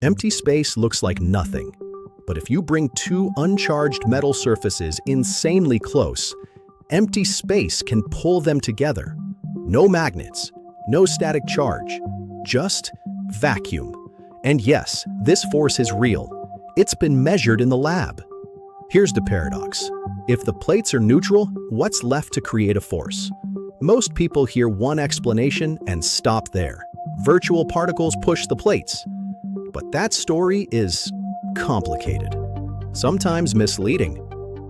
Empty space looks like nothing, but if you bring two uncharged metal surfaces insanely close, empty space can pull them together. No magnets, no static charge, just vacuum. And yes, this force is real. It's been measured in the lab. Here's the paradox. If the plates are neutral, what's left to create a force? Most people hear one explanation and stop there. Virtual particles push the plates. But that story is complicated, sometimes misleading.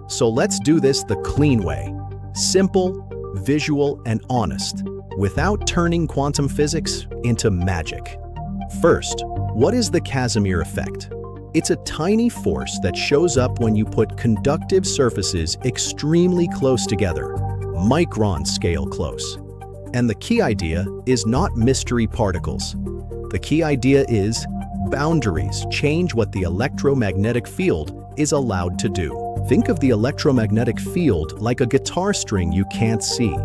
So let's do this the clean way. Simple, visual, and honest, without turning quantum physics into magic. First, what is the Casimir effect? It's a tiny force that shows up when you put conductive surfaces extremely close together, micron scale close. And the key idea is not mystery particles. The key idea is boundaries change what the electromagnetic field is allowed to do. Think of the electromagnetic field like a guitar string you can't see.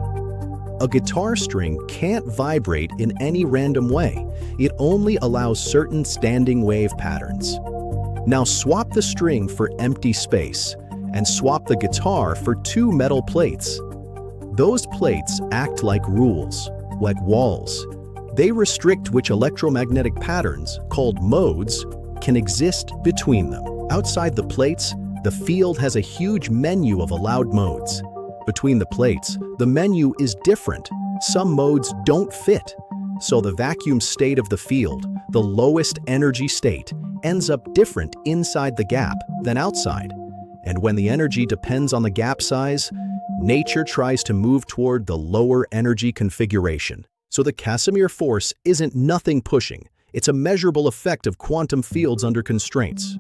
A guitar string can't vibrate in any random way. It only allows certain standing wave patterns. Now swap the string for empty space and swap the guitar for two metal plates. Those plates act like rules, like walls. They restrict which electromagnetic patterns, called modes, can exist between them. Outside the plates, the field has a huge menu of allowed modes. Between the plates, the menu is different. Some modes don't fit. So the vacuum state of the field, the lowest energy state, ends up different inside the gap than outside. And when the energy depends on the gap size, nature tries to move toward the lower energy configuration. So the Casimir force isn't nothing pushing. It's a measurable effect of quantum fields under constraints.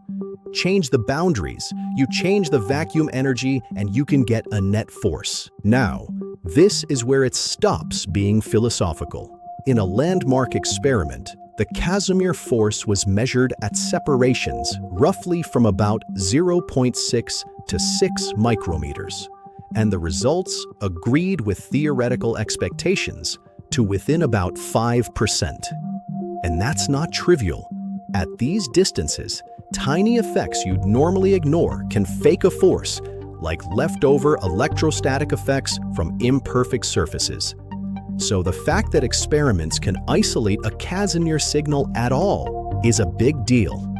Change the boundaries, you change the vacuum energy, and you can get a net force. Now, this is where it stops being philosophical. In a landmark experiment, the Casimir force was measured at separations roughly from about 0.6 to 6 micrometers, and the results agreed with theoretical expectations to within about 5%. And that's not trivial. At these distances, tiny effects you'd normally ignore can fake a force, like leftover electrostatic effects from imperfect surfaces. So the fact that experiments can isolate a Casimir signal at all is a big deal.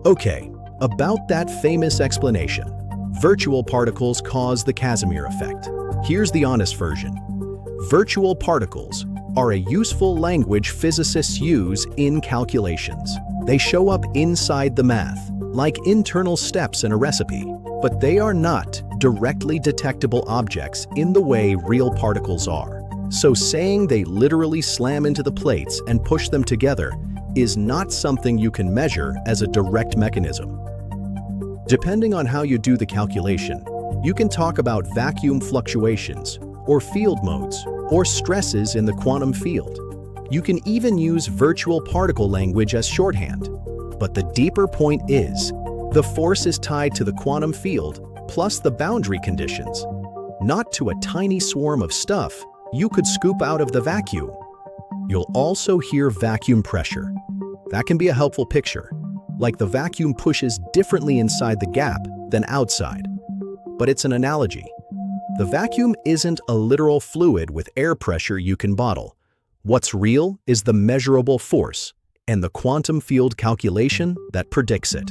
Okay, about that famous explanation. Virtual particles cause the Casimir effect. Here's the honest version. Virtual particles are a useful language physicists use in calculations. They show up inside the math, like internal steps in a recipe, but they are not directly detectable objects in the way real particles are. So saying they literally slam into the plates and push them together is not something you can measure as a direct mechanism. Depending on how you do the calculation, you can talk about vacuum fluctuations, or field modes, or stresses in the quantum field. You can even use virtual particle language as shorthand. But the deeper point is, the force is tied to the quantum field plus the boundary conditions, not to a tiny swarm of stuff you could scoop out of the vacuum. You'll also hear vacuum pressure. That can be a helpful picture, like the vacuum pushes differently inside the gap than outside. But it's an analogy. The vacuum isn't a literal fluid with air pressure you can bottle. What's real is the measurable force and the quantum field calculation that predicts it.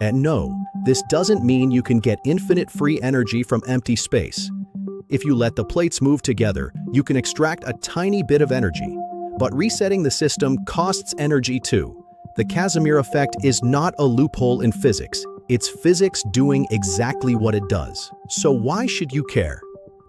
And no, this doesn't mean you can get infinite free energy from empty space. If you let the plates move together, you can extract a tiny bit of energy. But resetting the system costs energy too. The Casimir effect is not a loophole in physics. It's physics doing exactly what it does. So why should you care?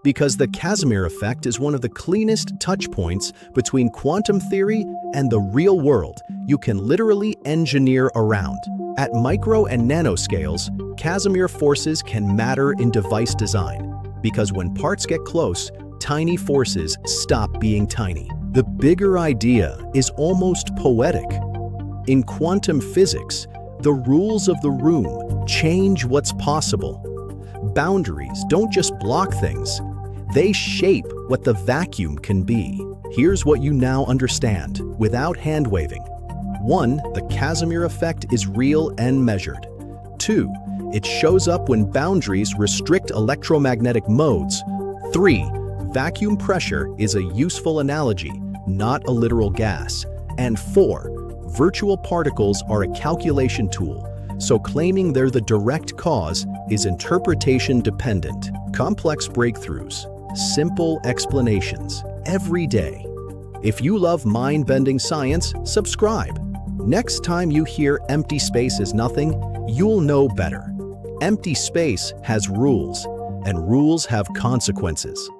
Because the Casimir effect is one of the cleanest touch points between quantum theory and the real world you can literally engineer around. At micro and nanoscales, Casimir forces can matter in device design. Because when parts get close, tiny forces stop being tiny. The bigger idea is almost poetic. In quantum physics, the rules of the room change what's possible. Boundaries don't just block things, they shape what the vacuum can be. Here's what you now understand, without hand-waving. 1. The Casimir effect is real and measured. 2. It shows up when boundaries restrict electromagnetic modes. 3. Vacuum pressure is a useful analogy, not a literal gas. And 4. Virtual particles are a calculation tool, so claiming they're the direct cause is interpretation dependent. Complex breakthroughs, simple explanations, every day. If you love mind-bending science, subscribe. Next time you hear empty space is nothing, you'll know better. Empty space has rules, and rules have consequences.